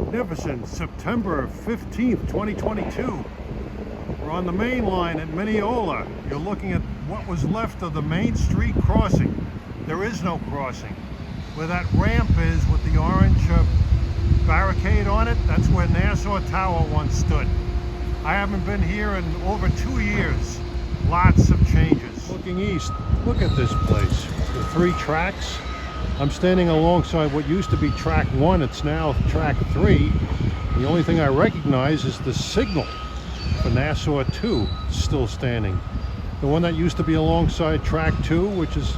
magnificent September 15th, 2022. We're on the main line at Mineola. You're looking at what was left of the Main Street crossing. There is no crossing. Where that ramp is with the orange barricade on it, that's where Nassau Tower once stood. I haven't been here in over 2 years. Lots of changes. Looking east, look at this place. The 3 tracks. I'm standing alongside what used to be track 1, it's now track 3. The only thing I recognize is the signal for Nassau 2 still standing. The one that used to be alongside track 2, which is,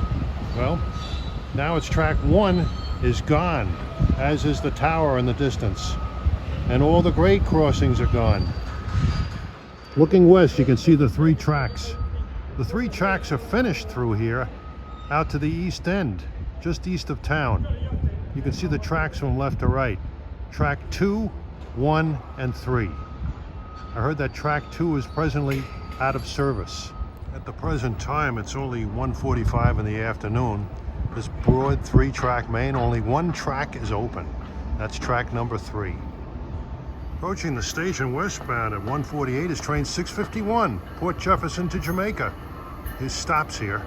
well, now it's track 1, is gone, as is the tower in the distance. And all the grade crossings are gone. Looking west, you can see the 3 tracks. The 3 tracks are finished through here, out to the east end, just east of town. You can see the tracks from left to right. Track 2, 1, and 3. I heard that track 2 is presently out of service. At the present time, it's only 1:45 in the afternoon. This broad 3-track main, only 1 track is open. That's track number 3. Approaching the station westbound at 1:48 is train 651, Port Jefferson to Jamaica. His stops here.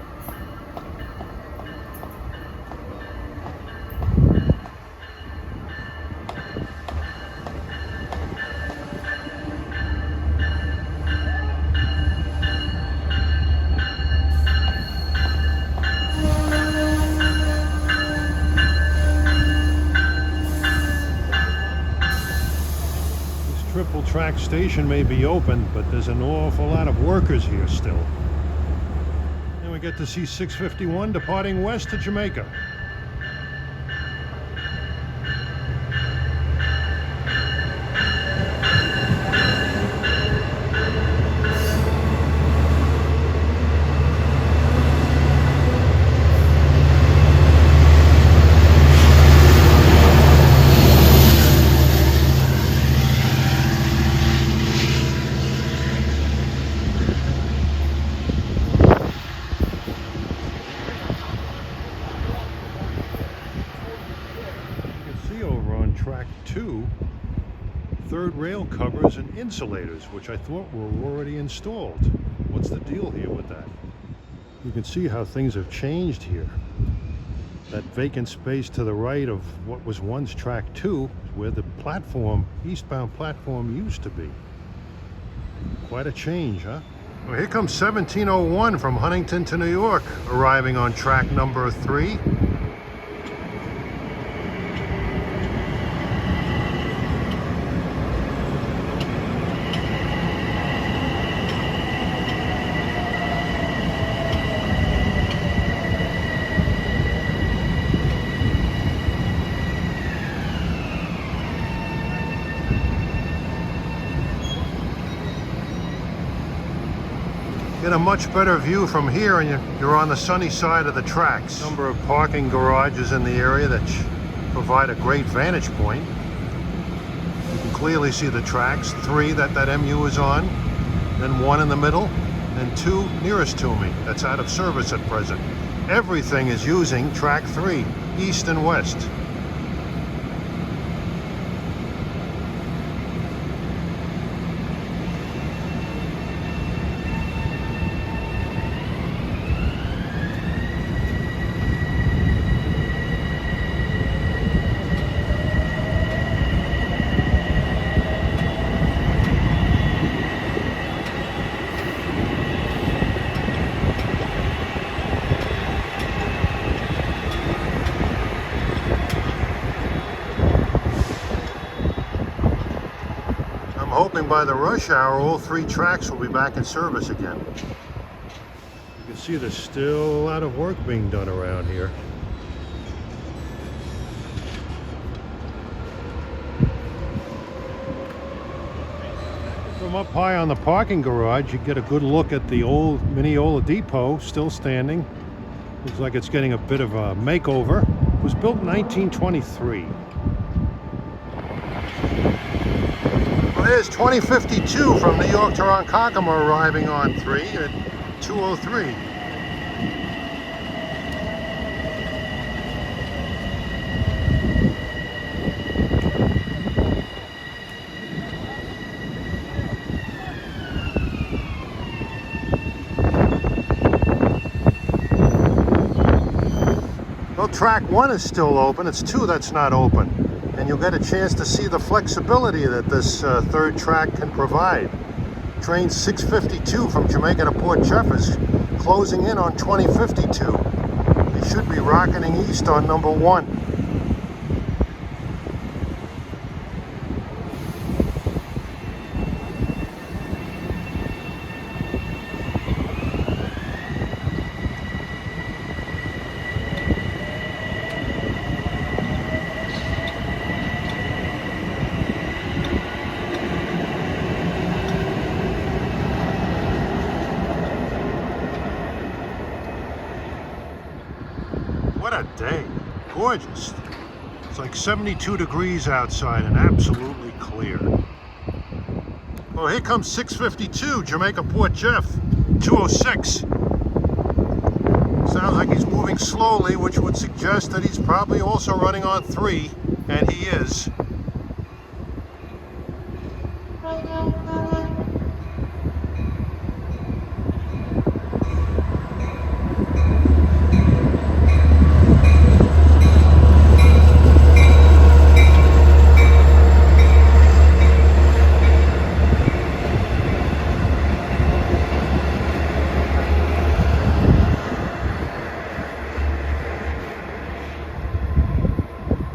Triple track station may be open, but there's an awful lot of workers here still. And we get to see 651 departing west to Jamaica. Track 2, 3rd rail covers and insulators, which I thought were already installed. What's the deal here with that? You can see how things have changed here. That vacant space to the right of what was once track 2 is where the platform, eastbound platform, used to be. Quite a change, huh? Well, here comes 1701 from Huntington to New York, arriving on track number 3. Get a much better view from here, and you're on the sunny side of the tracks. Number of parking garages in the area that provide a great vantage point. You can clearly see the tracks, 3 that MU is on, then 1 in the middle, and 2 nearest to me that's out of service at present. Everything is using track 3, east and west. Hoping by the rush hour all 3 tracks will be back in service again. You can see there's still a lot of work being done around here. From up high on the parking garage, you get a good look at the old Mineola depot, still standing. Looks like it's getting a bit of a makeover. It was built in 1923. There's 2052 from New York to Ronkonkoma arriving on 3 at 2:03. track 1 is still open, it's 2 that's not open. And you'll get a chance to see the flexibility that this third track can provide. Train 652 from Jamaica to Port Jeffers, closing in on 2052. They should be rocketing east on number 1. What a day. Gorgeous. It's like 72 degrees outside and absolutely clear. Well, here comes 652, Jamaica Port Jeff, 206. Sounds like he's moving slowly, which would suggest that he's probably also running on 3, and he is.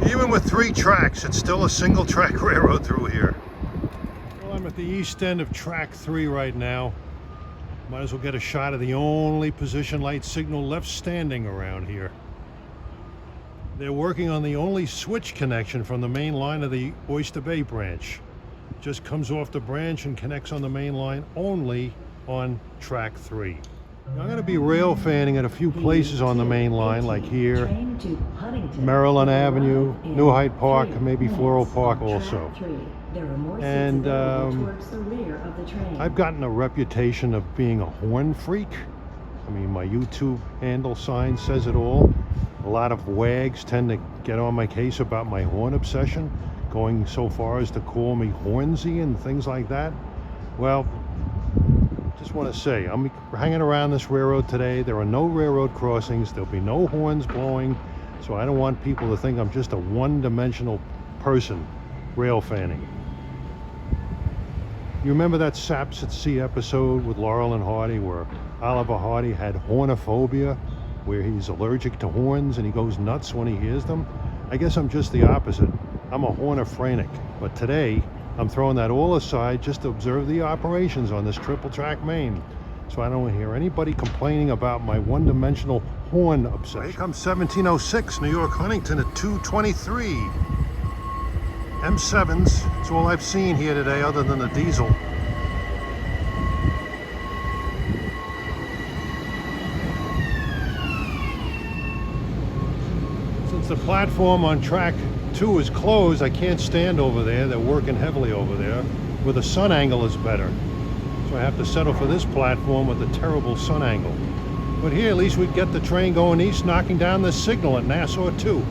Even with 3 tracks, it's still a single track railroad through here. Well, I'm at the east end of track 3 right now. Might as well get a shot of the only position light signal left standing around here. They're working on the only switch connection from the main line of the Oyster Bay branch. It just comes off the branch and connects on the main line only on track 3. I'm going to be rail fanning at a few places on the main line, like here, Merillon Avenue, New Hyde Park, maybe Floral Park also. And I've gotten a reputation of being a horn freak. I mean, my YouTube handle sign says it all. A lot of wags tend to get on my case about my horn obsession, going so far as to call me hornsy and things like that. Well, just want to say, I'm hanging around this railroad today. There are no railroad crossings. There'll be no horns blowing. So I don't want people to think I'm just a one-dimensional person rail fanning. You remember that Saps at Sea episode with Laurel and Hardy where Oliver Hardy had hornophobia, where he's allergic to horns and he goes nuts when he hears them? I guess I'm just the opposite. I'm a hornophrenic. But today, I'm throwing that all aside just to observe the operations on this triple track main, so I don't hear anybody complaining about my one-dimensional horn obsession. Here comes 1706 New York Huntington at 223. M7s, that's all I've seen here today other than the diesel. Since the platform on track 2 is closed, I can't stand over there. They're working heavily over there where the sun angle is better. So I have to settle for this platform with a terrible sun angle. But here at least we get the train going east, knocking down the signal at Nassau 2.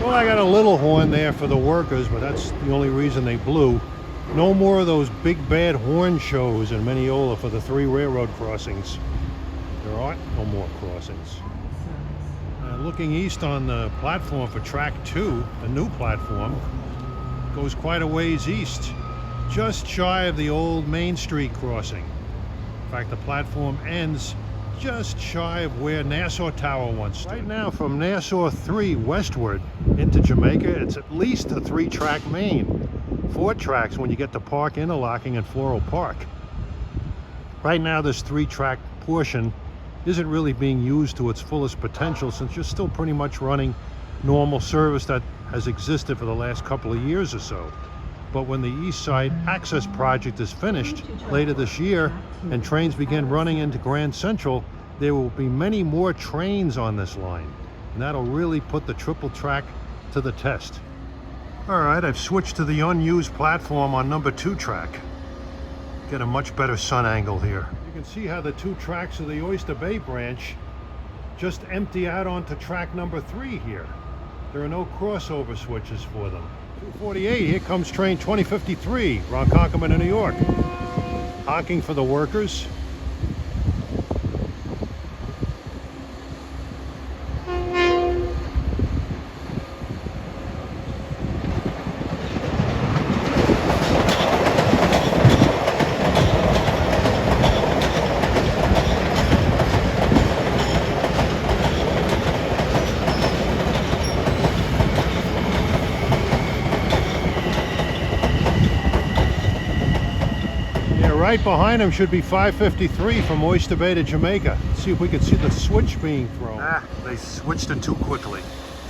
Well, I got a little horn there for the workers, but that's the only reason they blew. No more of those big bad horn shows in Mineola for the 3 railroad crossings. There aren't no more crossings. Looking east on the platform for track 2, the new platform, goes quite a ways east, just shy of the old Main Street crossing. In fact, the platform ends just shy of where Nassau Tower once stood. Right now, from Nassau 3 westward into Jamaica, it's at least a 3-track main. 4 tracks when you get to Park Interlocking and Floral Park. Right now, this 3-track portion isn't really being used to its fullest potential, since you're still pretty much running normal service that has existed for the last couple of years or so. But when the East Side Access Project is finished later this year and trains begin running into Grand Central, there will be many more trains on this line, and that'll really put the triple track to the test. All right, I've switched to the unused platform on number 2 track. Get a much better sun angle here. You can see how the 2 tracks of the Oyster Bay branch just empty out onto track number 3 here. There are no crossover switches for them. 248, here comes train 2053, Ronkonkoma to New York. Honking for the workers. Right behind him should be 553 from Oyster Bay to Jamaica. Let's see if we can see the switch being thrown. They switched it too quickly.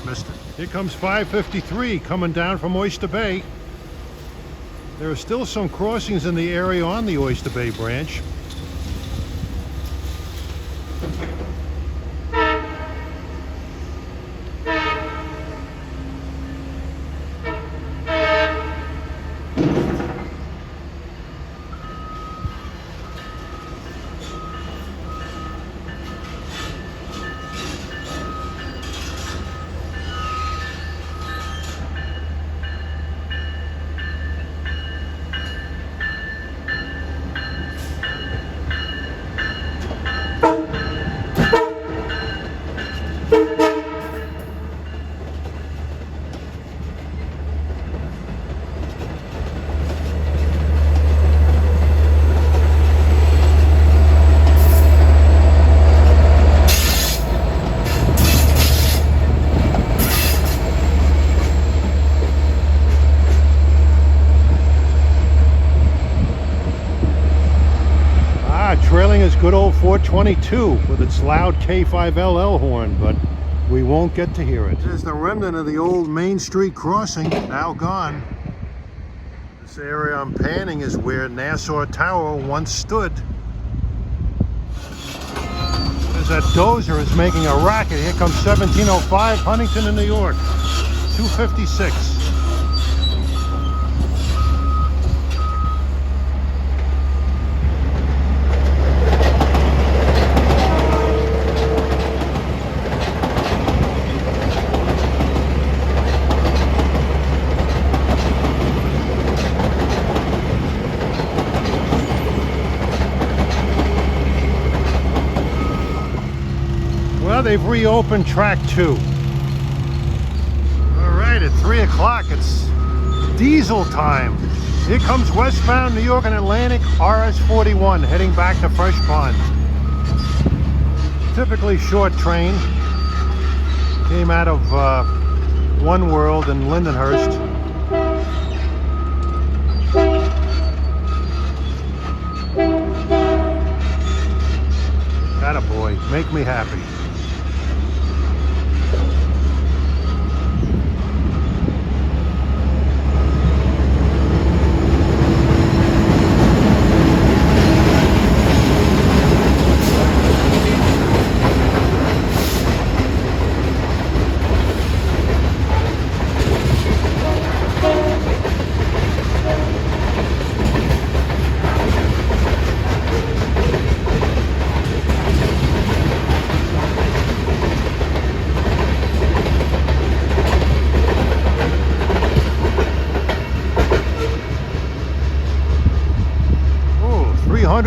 Missed it. Here comes 553 coming down from Oyster Bay. There are still some crossings in the area on the Oyster Bay branch. Trailing is good old 422 with its loud K5LL horn, but we won't get to hear it. There's the remnant of the old Main Street crossing, now gone. This area I'm panning is where Nassau Tower once stood. There's that dozer is making a racket. Here comes 1705 Huntington in New York, 256. They've reopened track 2. All right, at 3 o'clock, it's diesel time. Here comes westbound New York and Atlantic RS41 heading back to Fresh Pond. Typically short train. Came out of One World in Lindenhurst. Attaboy, make me happy.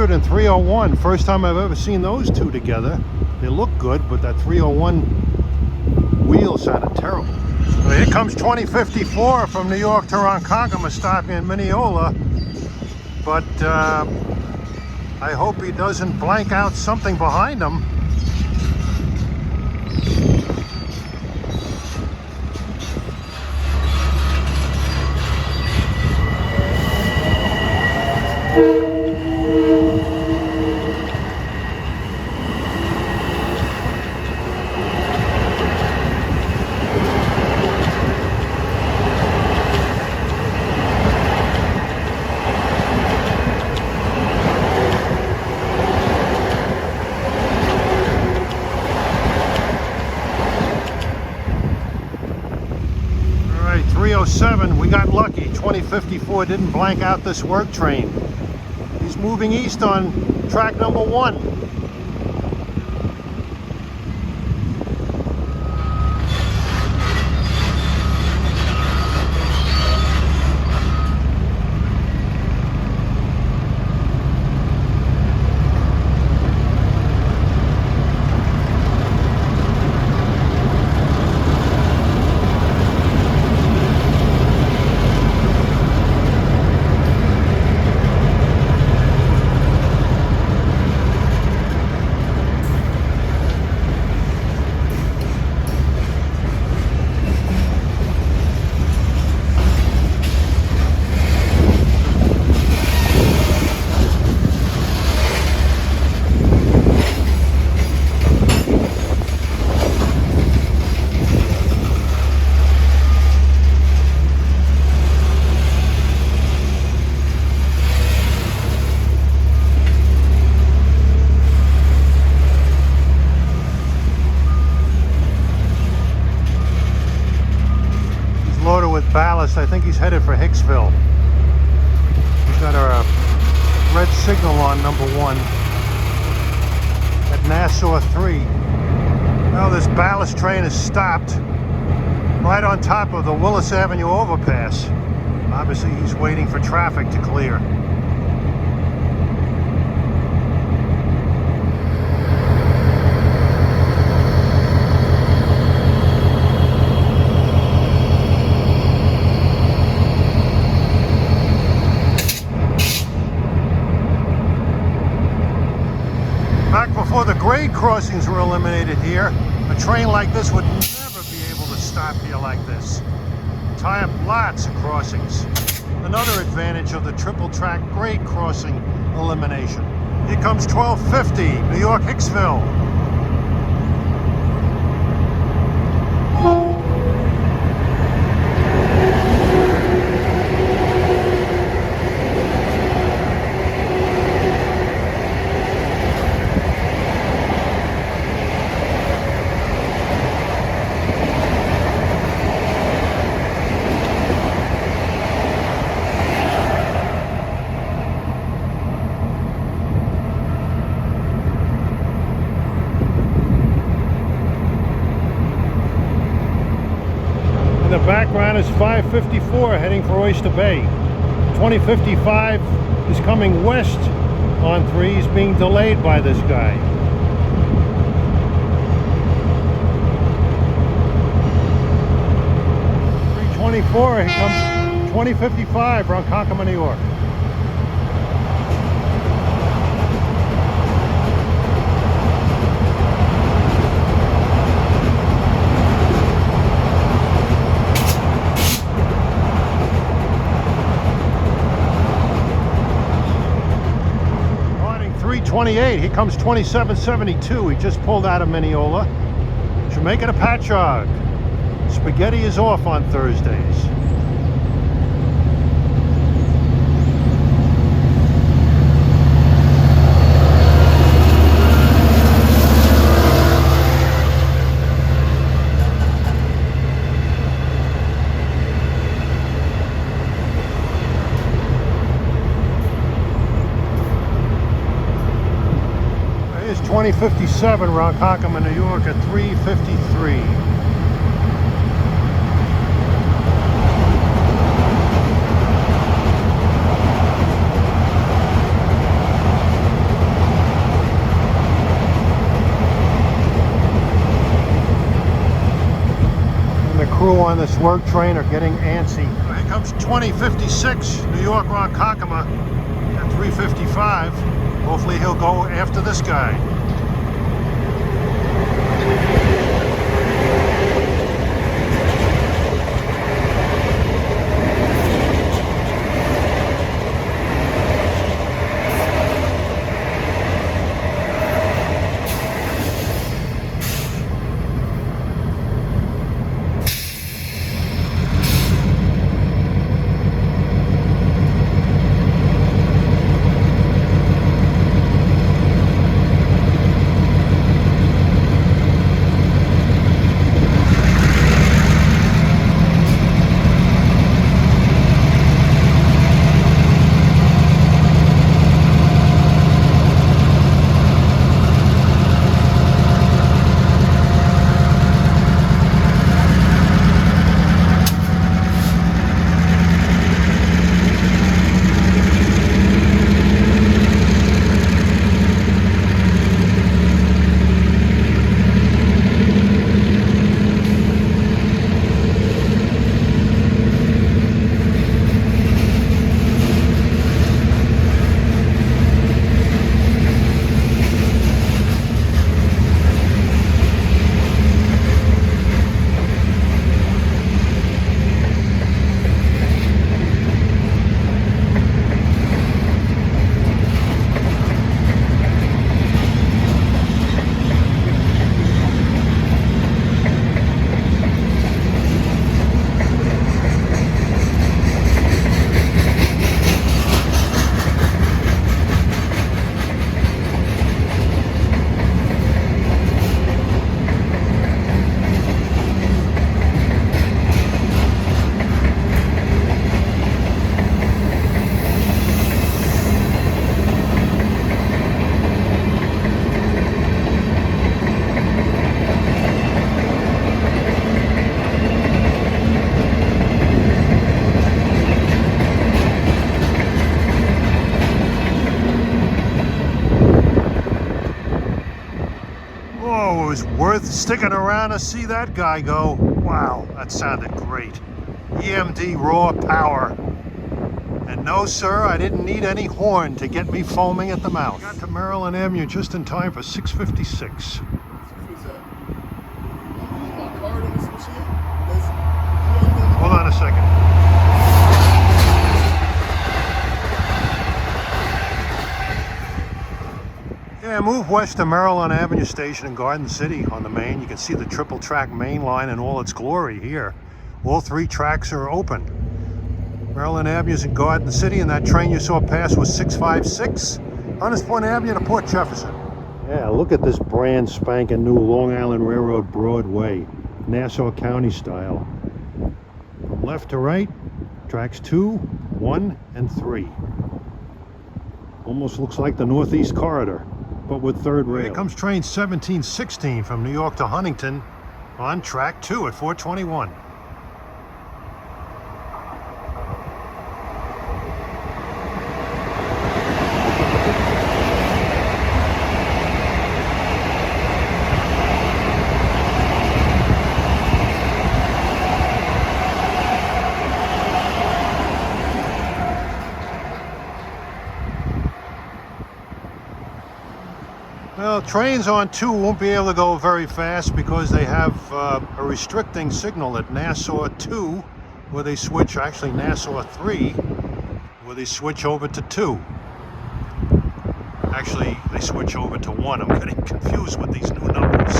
And 301, first time I've ever seen those two together. They look good, but that 301 wheel sounded terrible. Well, here comes 2054 from New York to Ronkonkoma, stopping in Mineola, but I hope he doesn't blank out something behind him. 554 didn't blank out this work train. He's moving east on track number 1. Ballast. I think he's headed for Hicksville. He's got a red signal on number 1 at Nassau 3. Now this ballast train is stopped right on top of the Willis Avenue overpass. Obviously he's waiting for traffic to clear. Before the grade crossings were eliminated here, a train like this would never be able to stop here like this. Tie up lots of crossings. Another advantage of the triple track grade crossing elimination. Here comes 1250, New York Hicksville. In the background is 554 heading for Oyster Bay. 2055 is coming west on 3. He's being delayed by this guy. 324, here comes 2055 Ronkonkoma, New York. Riding 328, here comes 2772. He just pulled out of Mineola. Should make it a Patchogue. Spaghetti is off on Thursdays. Here's 2057 Ronkonkoma, New York at 353. Crew on this work train are getting antsy. Here comes 2056 New York Ronkonkoma at 355. Hopefully he'll go after this guy. Worth sticking around to see that guy go. Wow, that sounded great. EMD raw power. And no, sir, I didn't need any horn to get me foaming at the mouth. Got to Merillon Avenue just in time for 6:56. Hold on a second. Yeah, move west to Merillon Avenue Station in Garden City on the main. You can see the triple track main line in all its glory here. All three tracks are open. Merillon Avenue's in Garden City, and that train you saw pass was 656. Hunters Point Avenue to Port Jefferson. Yeah, look at this brand spanking new Long Island Railroad Broadway, Nassau County style. From left to right, tracks 2, 1, and 3. Almost looks like the Northeast Corridor, but with third rail. Here comes train 1716 from New York to Huntington on track 2 at 4:21. Well, trains on 2 won't be able to go very fast because they have a restricting signal at Nassau 2, where they switch, actually Nassau 3, where they switch over to 2. Actually, they switch over to 1. I'm getting confused with these new numbers.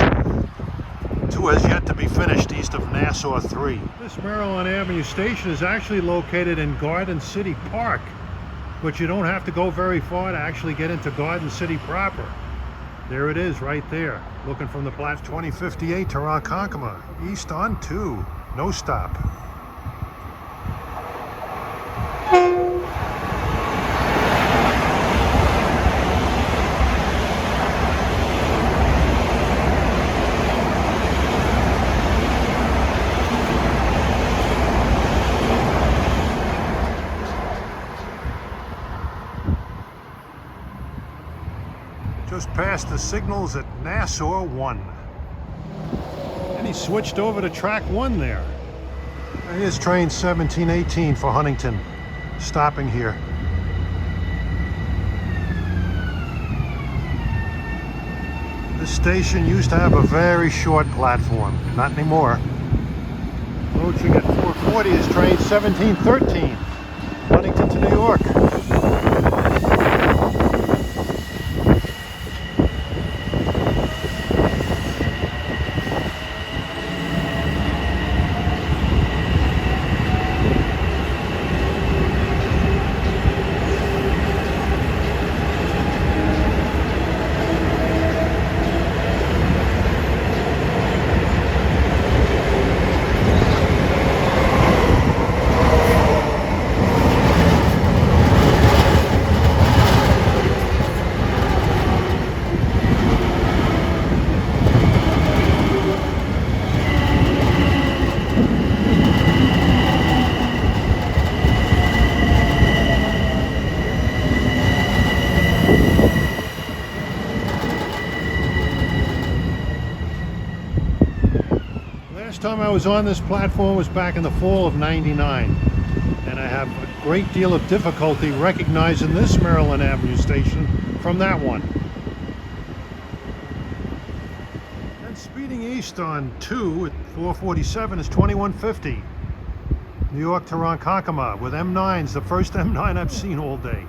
2 has yet to be finished east of Nassau 3. This Merillon Avenue station is actually located in Garden City Park, but you don't have to go very far to actually get into Garden City proper. There it is right there, looking from the platform. 2058 to Ronkonkoma, east on 2, no stop. Just past the signals at Nassau 1. And he switched over to track 1 there. And here's train 1718 for Huntington, stopping here. This station used to have a very short platform, not anymore. Approaching at 4:40 is train 1713, Huntington to New York. Last time I was on this platform was back in the fall of '99, and I have a great deal of difficulty recognizing this Merillon Avenue station from that one. And speeding east on 2 at 4:47 is 2150. New York to Ronkonkoma with M9s, the first M9 I've seen all day.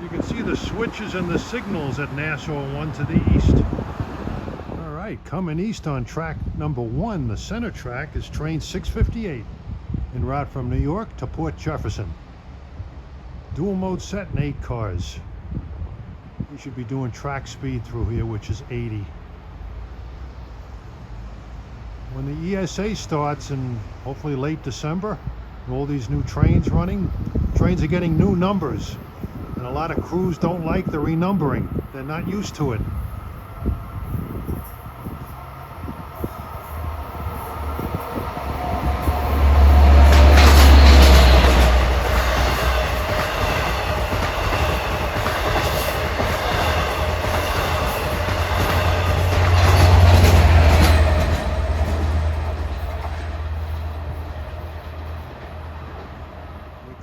You can see the switches and the signals at Nassau 1 to the east. All right, coming east on track number 1, the center track, is train 658 en route from New York to Port Jefferson. Dual mode set in 8 cars. We should be doing track speed through here, which is 80. When the ESA starts in hopefully late December, all these new trains running, trains are getting new numbers. And a lot of crews don't like the renumbering. They're not used to it.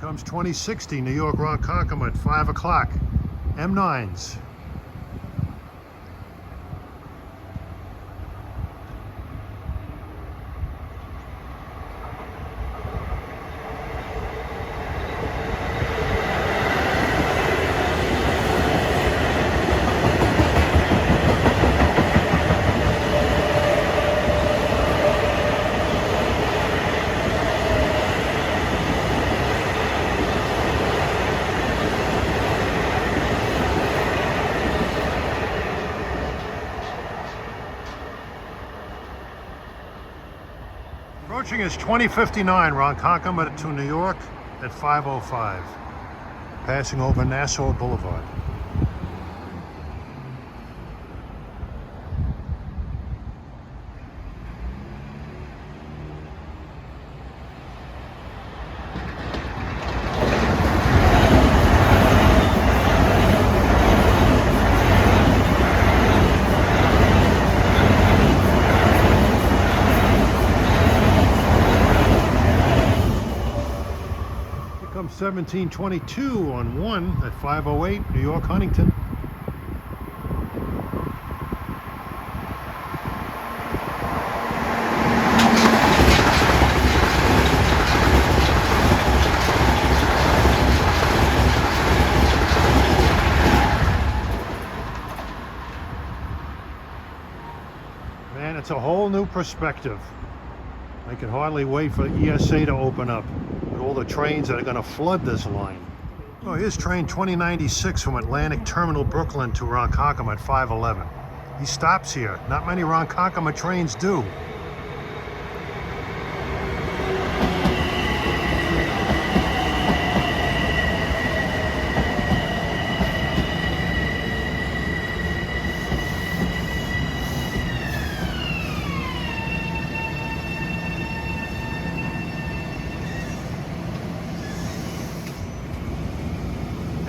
Comes 2060 New York Ronkonkoma at 5 o'clock. M9s. Approaching is 2059 Ronkonkoma to New York at 5:05, passing over Nassau Boulevard. Comes 1722 on 1 at 5:08 New York Huntington. Man, it's a whole new perspective. I can hardly wait for ESA to open up. All the trains that are going to flood this line. Oh, here's train 2096 from Atlantic Terminal, Brooklyn to Ronkonkoma at 5:11. He stops here. Not many Ronkonkoma trains do.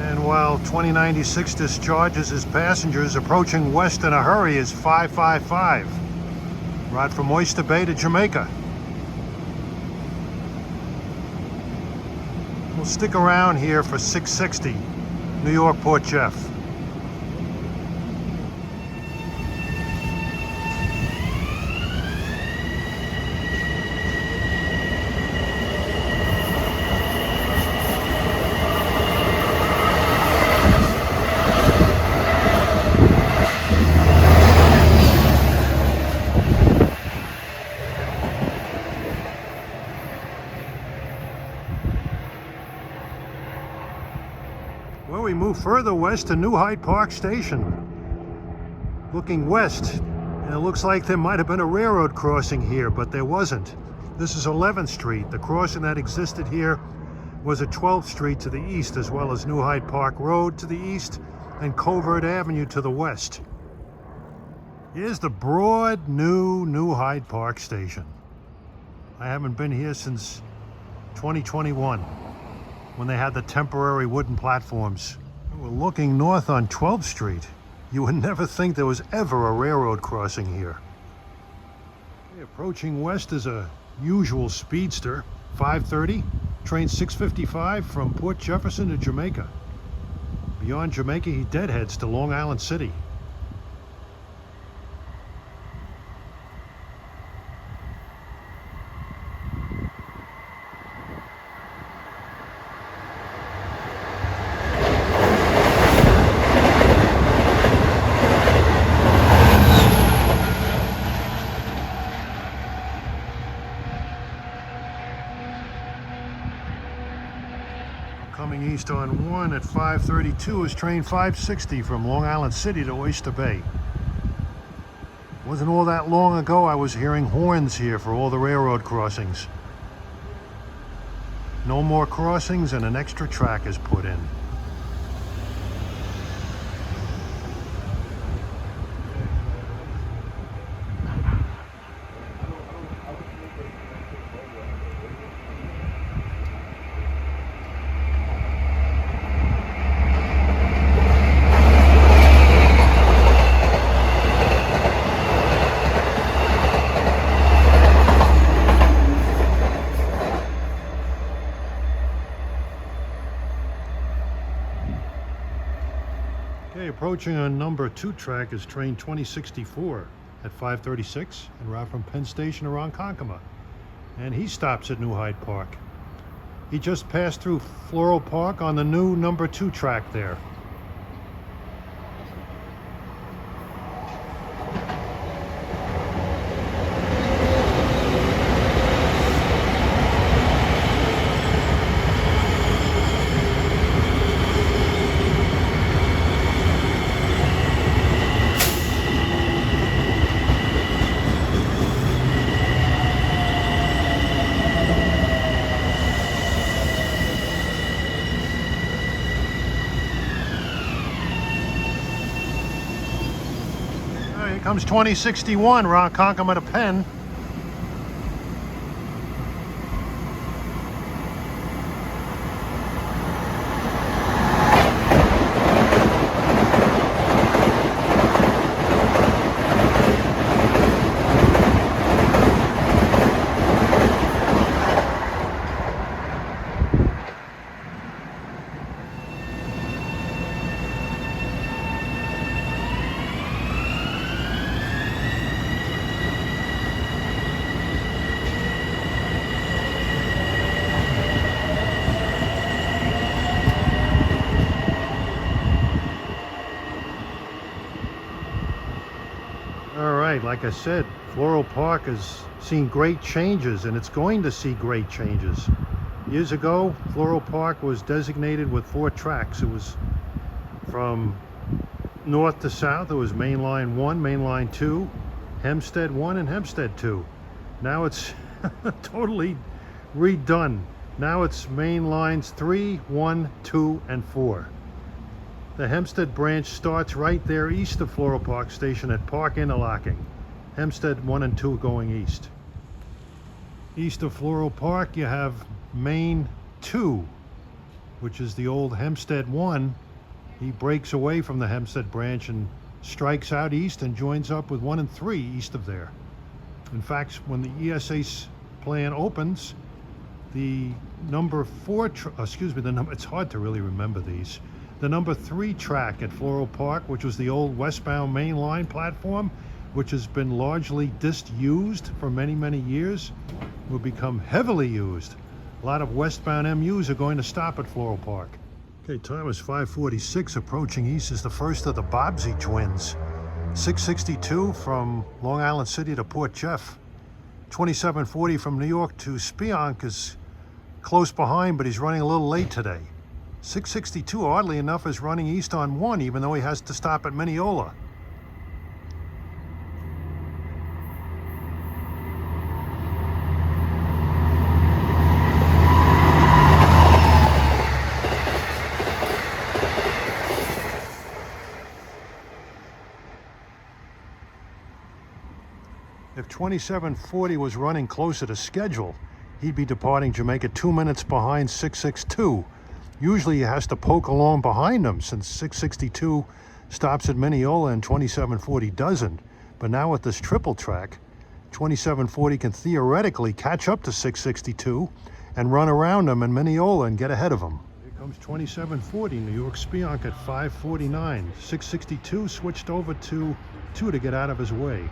And while 2096 discharges his passengers, approaching west in a hurry is 555. Right from Oyster Bay to Jamaica. We'll stick around here for 660 New York Port Jeff. Well, we move further west to New Hyde Park Station. Looking west, and it looks like there might have been a railroad crossing here, but there wasn't. This is 11th Street. The crossing that existed here was at 12th Street to the east, as well as New Hyde Park Road to the east and Covert Avenue to the west. Here's the broad New Hyde Park Station. I haven't been here since 2021. When they had the temporary wooden platforms. We're looking north on 12th Street. You would never think there was ever a railroad crossing here. Approaching west is a usual speedster, 530, train 655 from Port Jefferson to Jamaica. Beyond Jamaica, he deadheads to Long Island City. Coming east on 1 at 5:32 is train 560 from Long Island City to Oyster Bay. Wasn't all that long ago I was hearing horns here for all the railroad crossings. No more crossings and an extra track is put in. Approaching on number 2 track is train 2064 at 5:36 en route from Penn Station to Ronkonkoma. And he stops at New Hyde Park. He just passed through Floral Park on the new number 2 track there. Here comes 2061, Ronkonkoma to Penn. Like I said, Floral Park has seen great changes, and it's going to see great changes. Years ago, Floral Park was designated with 4 tracks. It was from north to south. It was Main Line 1, Main Line 2, Hempstead 1, and Hempstead 2. Now it's totally redone. Now it's Main Lines 3, 1, 2, and 4. The Hempstead branch starts right there east of Floral Park Station at Park Interlocking. Hempstead 1 and 2 going east. East of Floral Park, you have Main 2, which is the old Hempstead 1. He breaks away from the Hempstead branch and strikes out east and joins up with 1 and 3 east of there. In fact, when the ESA plan opens, the number 4, it's hard to really remember these. The number 3 track at Floral Park, which was the old westbound main line platform, which has been largely disused for many, many years, will become heavily used. A lot of westbound MUs are going to stop at Floral Park. Okay, time is 5:46. Approaching east is the first of the Bobbsey twins. 662 from Long Island City to Port Jeff. 2740 from New York to Spionk is close behind, but he's running a little late today. 662, oddly enough, is running east on 1, even though he has to stop at Mineola. If 2740 was running closer to schedule, he'd be departing Jamaica 2 minutes behind 662. Usually he has to poke along behind him, since 662 stops at Mineola and 2740 doesn't. But now with this triple track, 2740 can theoretically catch up to 662 and run around him in Mineola and get ahead of him. Here comes 2740, New York Spionk at 5:49. 662 switched over to 2 to get out of his way.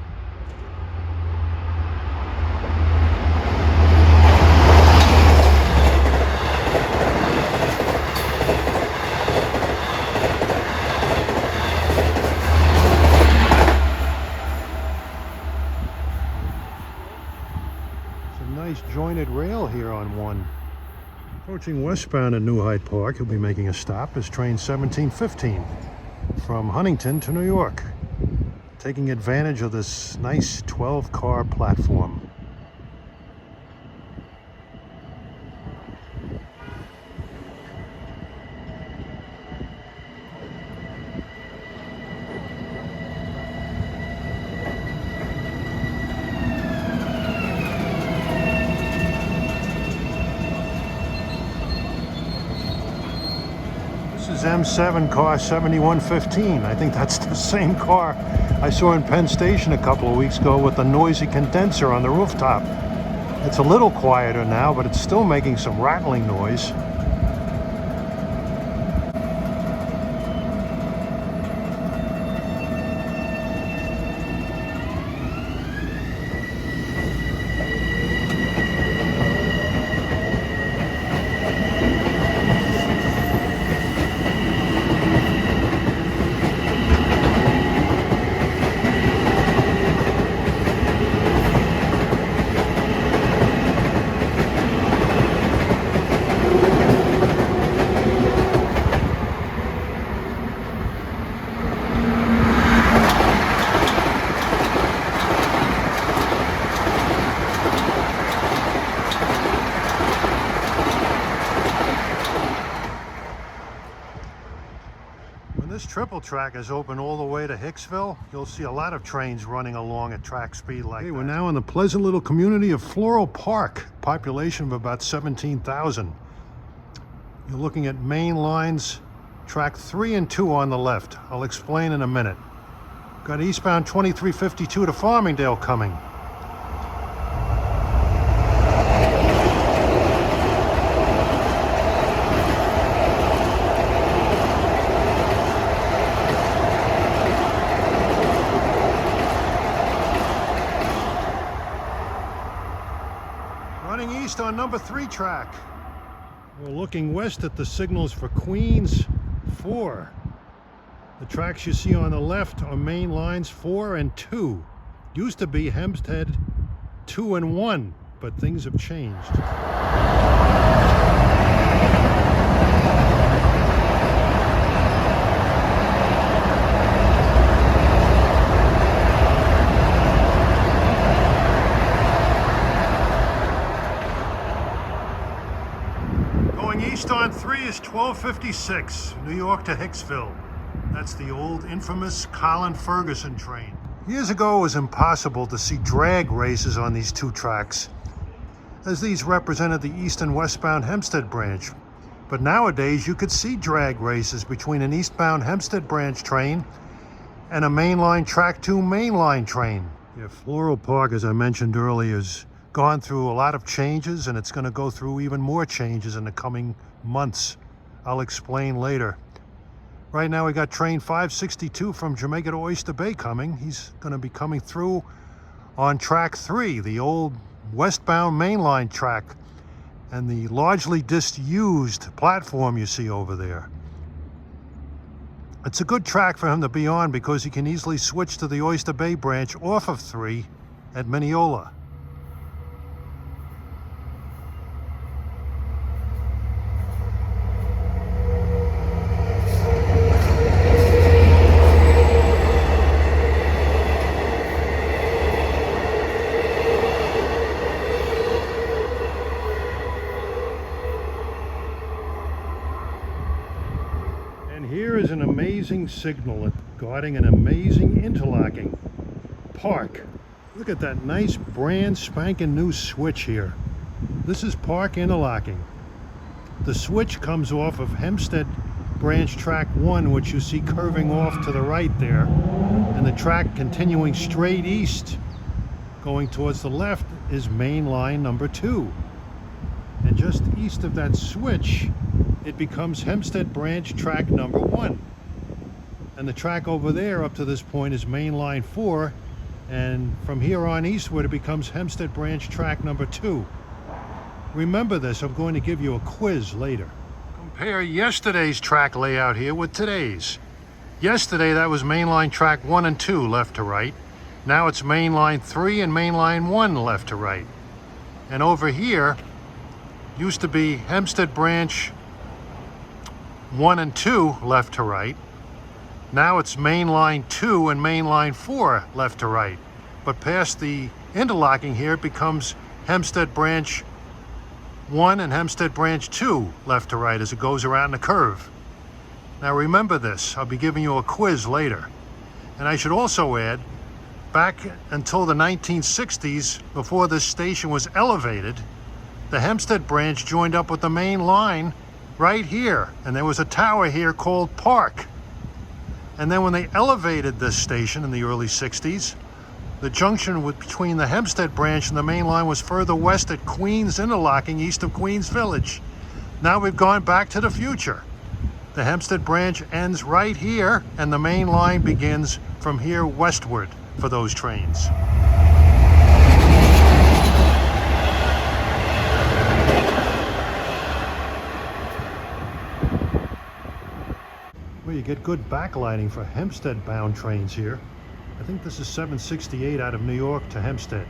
Nice jointed rail here on 1. Approaching westbound at New Hyde Park, he'll be making a stop, is train 1715 from Huntington to New York, taking advantage of this nice 12-car platform. This is M7 car 7115. I think that's the same car I saw in Penn Station a couple of weeks ago with the noisy condenser on the rooftop. It's a little quieter now, but it's still making some rattling noise. triple track is open all the way to Hicksville. You'll see a lot of trains running along at track speed like that. We're now in the pleasant little community of Floral Park, population of about 17,000. You're looking at main lines, track 3 and 2 on the left. I'll explain in a minute. Got eastbound 2352 to Farmingdale coming. Running east on number 3 track. We're looking west at the signals for Queens 4. The tracks you see on the left are main lines 4 and 2. Used to be Hempstead 2 and 1, but things have changed. East on 3 is 1256, New York to Hicksville. That's the old infamous Colin Ferguson train. Years ago, it was impossible to see drag races on these two tracks, as these represented the east and westbound Hempstead branch. But nowadays, you could see drag races between an eastbound Hempstead branch train and a mainline track 2 mainline train. Yeah, Floral Park, as I mentioned earlier, has gone through a lot of changes, and it's going to go through even more changes in the coming months. I'll explain later. Right now we got train 562 from Jamaica to Oyster Bay coming. He's going to be coming through on track 3, the old westbound mainline track, and the largely disused platform you see over there. It's a good track for him to be on because he can easily switch to the Oyster Bay branch off of 3 at Mineola. Here is an amazing signal guarding an amazing interlocking park. Look at that nice brand spanking new switch here. This is park interlocking. The switch comes off of Hempstead branch track 1, which you see curving off to the right there, and the track continuing straight east going towards the left is main line number 2. And just east of that switch, it becomes Hempstead branch track number 1. And the track over there up to this point is main line 4. And from here on eastward, it becomes Hempstead branch track number 2. Remember this, I'm going to give you a quiz later. Compare yesterday's track layout here with today's. Yesterday, that was mainline track 1 and 2, left to right. Now it's mainline 3 and mainline 1, left to right. And over here, used to be Hempstead branch 1 and 2, left to right. Now it's mainline 2 and mainline 4, left to right. But past the interlocking here, it becomes Hempstead branch 1 and Hempstead branch 2, left to right, as it goes around the curve. Now remember this, I'll be giving you a quiz later. And I should also add, back until the 1960s, before this station was elevated, the Hempstead branch joined up with the main line right here, and there was a tower here called Park. And then when they elevated this station in the early 60s, the junction between the Hempstead branch and the main line was further west at Queens interlocking east of Queens Village. Now we've gone back to the future. The Hempstead branch ends right here, and the main line begins from here westward for those trains. Well, you get good backlighting for Hempstead-bound trains here. I think this is 768 out of New York to Hempstead.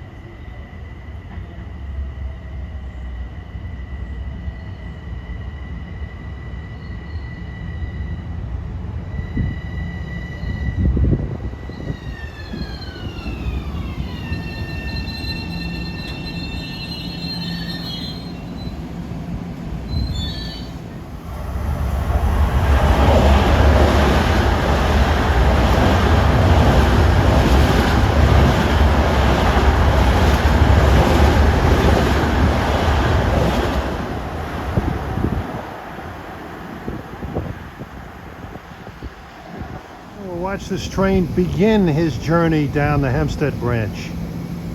watch this train begin his journey down the Hempstead branch.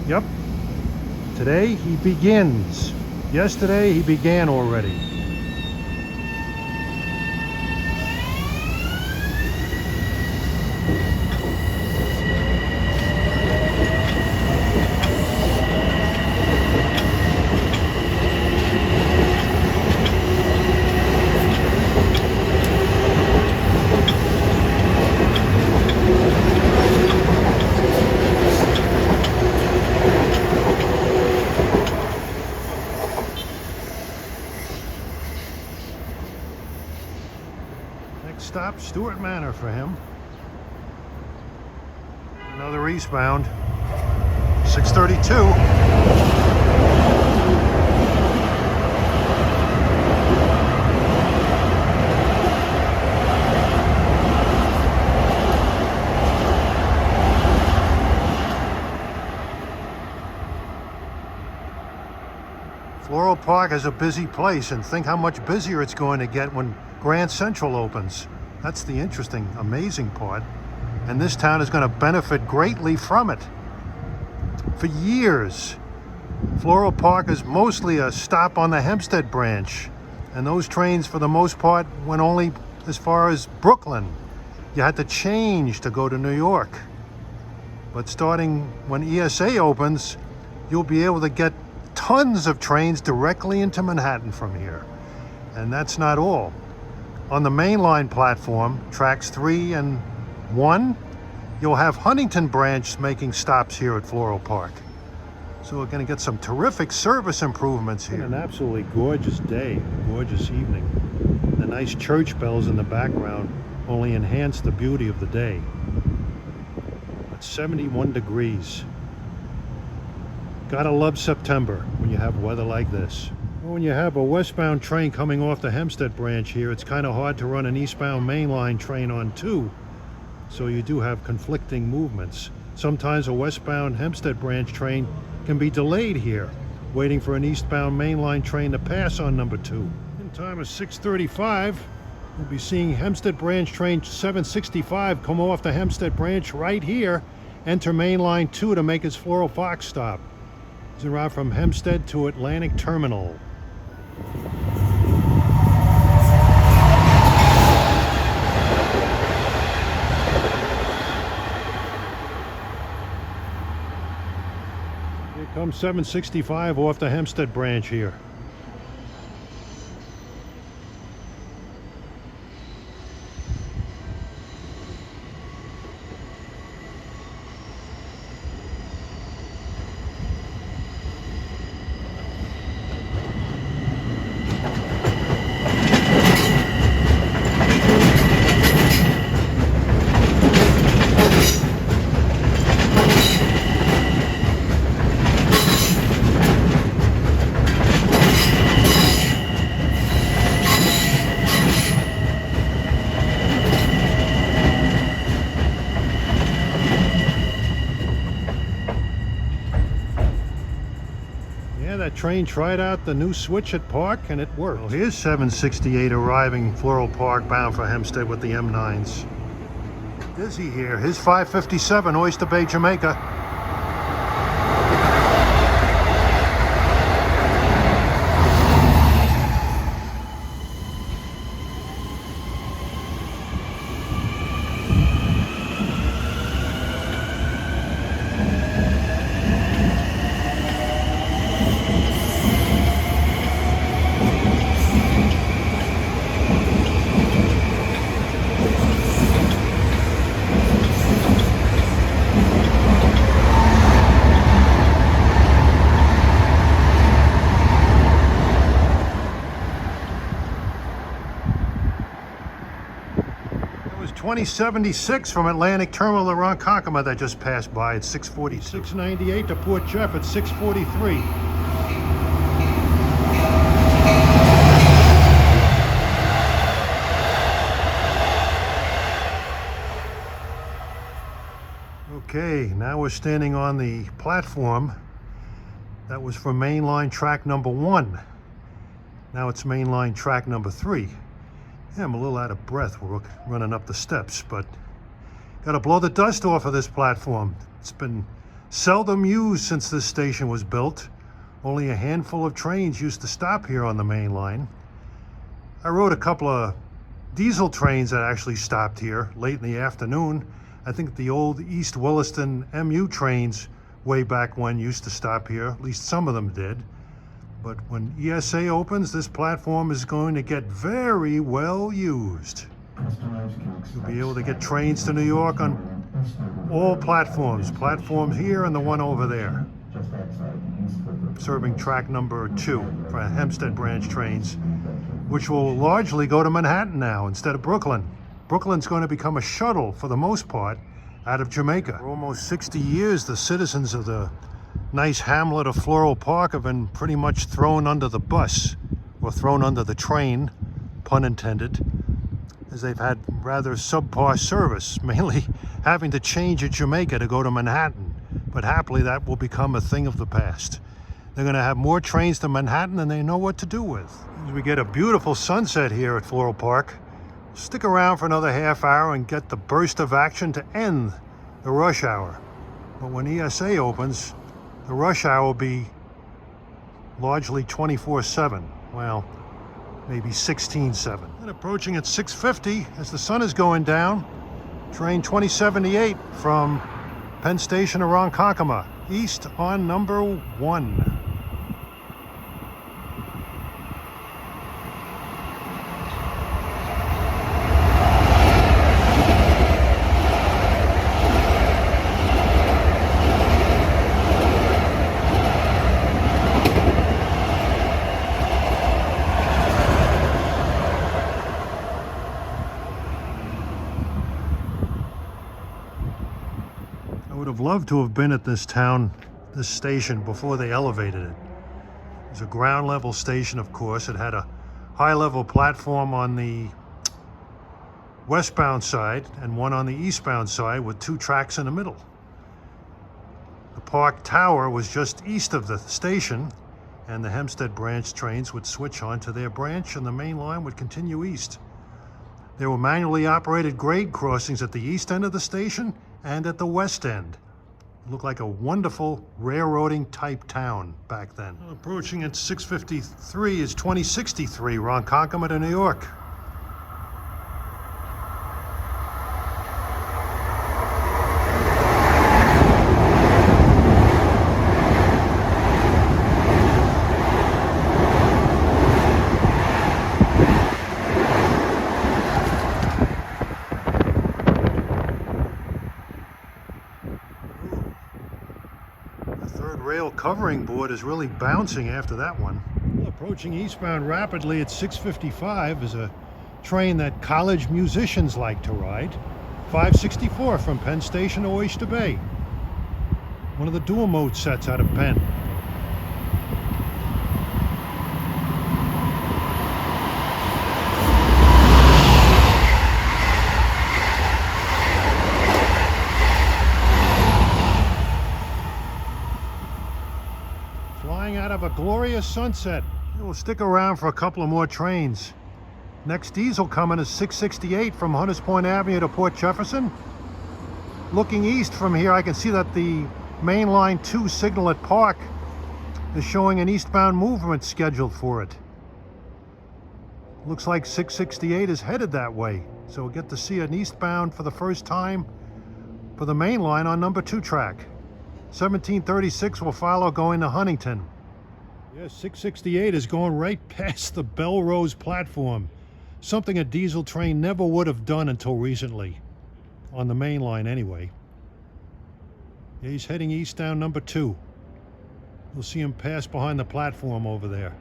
Yep, today he begins. Yesterday he began already. Stop, Stewart Manor for him. Another eastbound. 632. Floral Park is a busy place, and think how much busier it's going to get when Grand Central opens. That's the interesting, amazing part. And this town is going to benefit greatly from it. For years, Floral Park is mostly a stop on the Hempstead branch. And those trains, for the most part, went only as far as Brooklyn. You had to change to go to New York. But starting when ESA opens, you'll be able to get tons of trains directly into Manhattan from here. And that's not all. On the main line platform, tracks 3 and 1, you'll have Huntington branch making stops here at Floral Park. So we're going to get some terrific service improvements here. An absolutely gorgeous day, gorgeous evening. The nice church bells in the background only enhance the beauty of the day. It's 71 degrees. Gotta love September when you have weather like this. When you have a westbound train coming off the Hempstead branch here, it's kind of hard to run an eastbound mainline train on too. So you do have conflicting movements. Sometimes a westbound Hempstead branch train can be delayed here, waiting for an eastbound mainline train to pass on number 2. In time of 6:35, we'll be seeing Hempstead branch train 765 come off the Hempstead branch right here, enter mainline 2 to make its Floral Park stop. It's a route from Hempstead to Atlantic Terminal. Here comes 765 off the Hempstead branch here. That train tried out the new switch at Park and it worked. Well, here's 768 arriving Floral Park bound for Hempstead with the M9s. Dizzy here. Here's 557 Oyster Bay, Jamaica. It was 2076 from Atlantic Terminal to Ronkonkoma that just passed by at 6:42. 698 to Port Jeff at 6:43. Okay, now we're standing on the platform that was for mainline track number 1. Now it's mainline track number 3. Yeah, I'm a little out of breath. We're running up the steps, but Got to blow the dust off of this platform. It's been seldom used since this station was built. Only a handful of trains used to stop here on the main line. I rode a couple of diesel trains that actually stopped here late in the afternoon. I think the old East Williston MU trains way back when used to stop here. At least some of them did. But when ESA opens, this platform is going to get very well used. You'll be able to get trains to New York on all platforms. Platforms here and the one over there. Serving track number 2 for Hempstead branch trains, which will largely go to Manhattan now instead of Brooklyn. Brooklyn's going to become a shuttle for the most part out of Jamaica. For almost 60 years, the citizens of the nice hamlet of Floral Park have been pretty much thrown under the bus, or thrown under the train, pun intended, as they've had rather subpar service, mainly having to change at Jamaica to go to Manhattan. But happily, that will become a thing of the past. They're going to have more trains to Manhattan than they know what to do with. As we get a beautiful sunset here at Floral Park, stick around for another half hour and get the burst of action to end the rush hour. But when ESA opens, the rush hour will be largely 24/7. Well, maybe 16/7. And approaching at 6:50 as the sun is going down, train 2078 from Penn Station to Ronkonkoma, east on number 1. I would have loved to have been at this station before they elevated it. It was a ground level station, of course. It had a high level platform on the westbound side and one on the eastbound side with 2 tracks in the middle. The Park Tower was just east of the station, and the Hempstead branch trains would switch onto their branch and the main line would continue east. There were manually operated grade crossings at the east end of the station and at the west end. It looked like a wonderful railroading type town back then. Approaching at 6:53 is 2063, Ronkonkoma to New York. Rail covering board is really bouncing after that one. Well, approaching eastbound rapidly at 6:55 is a train that college musicians like to ride. 564 from Penn Station to Oyster Bay. One of the dual mode sets out of Penn. Flying out of a glorious sunset. We'll stick around for a couple of more trains. Next diesel coming is 668 from Hunters Point Avenue to Port Jefferson. Looking east from here, I can see that the main line 2 signal at Park is showing an eastbound movement scheduled for it. Looks like 668 is headed that way, so we'll get to see an eastbound for the first time for the main line on number 2 track. 1736 will follow going to Huntington. Yes, 668 is going right past the Belrose platform, something a diesel train never would have done until recently, on the main line anyway. Yeah, he's heading east down number 2. You'll see him pass behind the platform over there.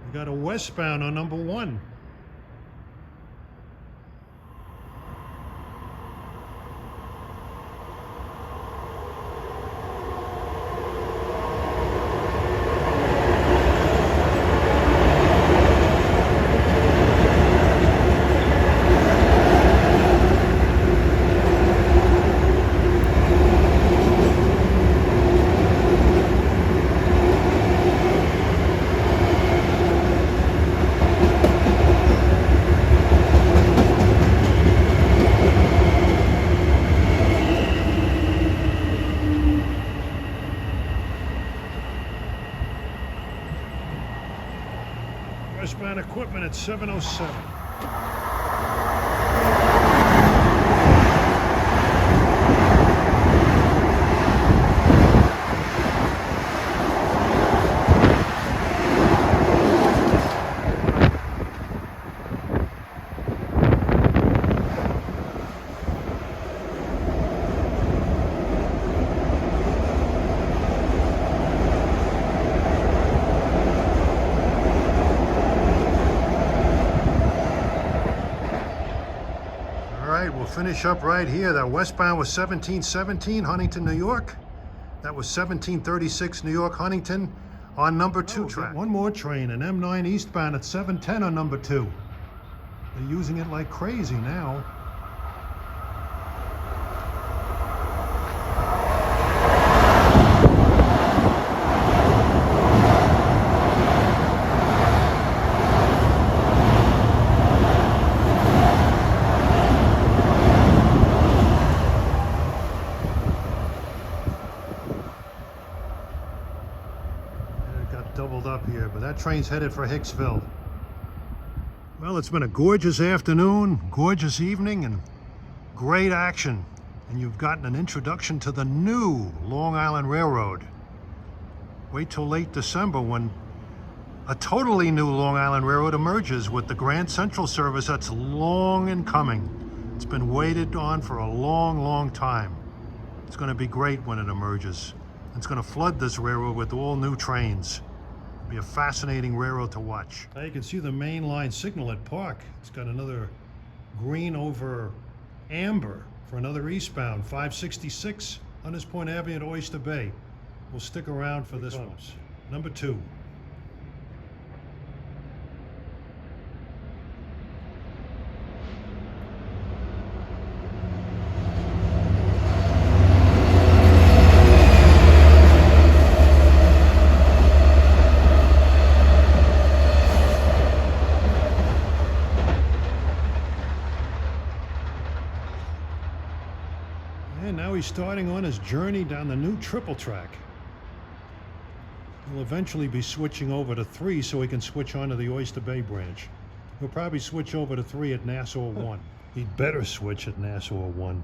We got a westbound on number 1. equipment at 7:07. We'll finish up right here. That westbound was 1717 Huntington, New York. That was 1736 New York, Huntington on number 2 track. One more train, an M9 eastbound at 710 on number 2. They're using it like crazy now. Doubled up here, but that train's headed for Hicksville. Well, it's been a gorgeous afternoon, gorgeous evening, and great action. And you've gotten an introduction to the new Long Island Railroad. Wait till late December when a totally new Long Island Railroad emerges with the Grand Central service that's long in coming. It's been waited on for a long, long time. It's going to be great when it emerges. It's going to flood this railroad with all new trains. Be a fascinating railroad to watch. Now you can see the main line signal at Park. It's got another green over amber for another eastbound, 566 Hunters Point Avenue at Oyster Bay. We'll stick around for this one. Number 2. And now he's starting on his journey down the new triple track. He'll eventually be switching over to 3 so he can switch on to the Oyster Bay branch. He'll probably switch over to 3 at Nassau 1. He'd better switch at Nassau 1.